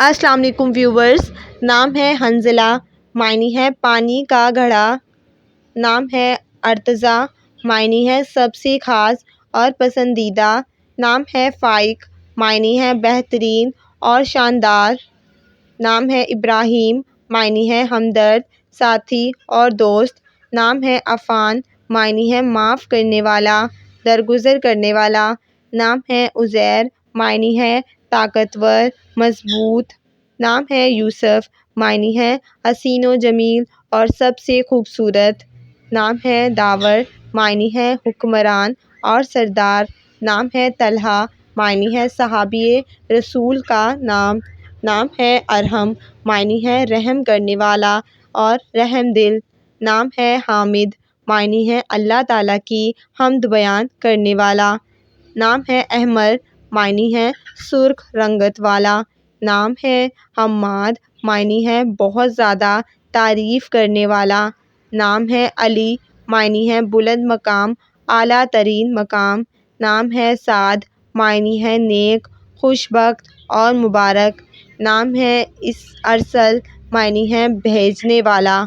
السلام علیکم ویورز، نام ہے حنظلہ، معنی ہے پانی کا گھڑا۔ نام ہے ارتضیٰ، معنی ہے سب سے خاص اور پسندیدہ۔ نام ہے فائق، معنی ہے بہترین اور شاندار۔ نام ہے ابراہیم، معنی ہے ہمدرد، ساتھی اور دوست۔ نام ہے عفان، معنی ہے معاف کرنے والا، درگزر کرنے والا۔ نام ہے عزیر، معنی ہے طاقتور، مضبوط۔ نام ہے یوسف، معنی ہے حسین و جمیل اور سب سے خوبصورت۔ نام ہے داور، معنی ہے حکمران اور سردار۔ نام ہے طلحہ، معنی ہے صحابی رسول کا نام۔ نام ہے ارحم، معنی ہے رحم کرنے والا اور رحم دل۔ نام ہے حامد، معنی ہے اللہ تعالیٰ کی حمد بیان کرنے والا۔ نام ہے احمر، معنی ہے سرخ رنگت والا۔ نام ہے حماد، معنی ہے بہت زیادہ تعریف کرنے والا۔ نام ہے علی، معنی ہے بلند مقام، اعلیٰ ترین مقام۔ نام ہے سعد، معنی ہے نیک، خوش بخت اور مبارک۔ نام ہے ارسل، معنی ہے بھیجنے والا۔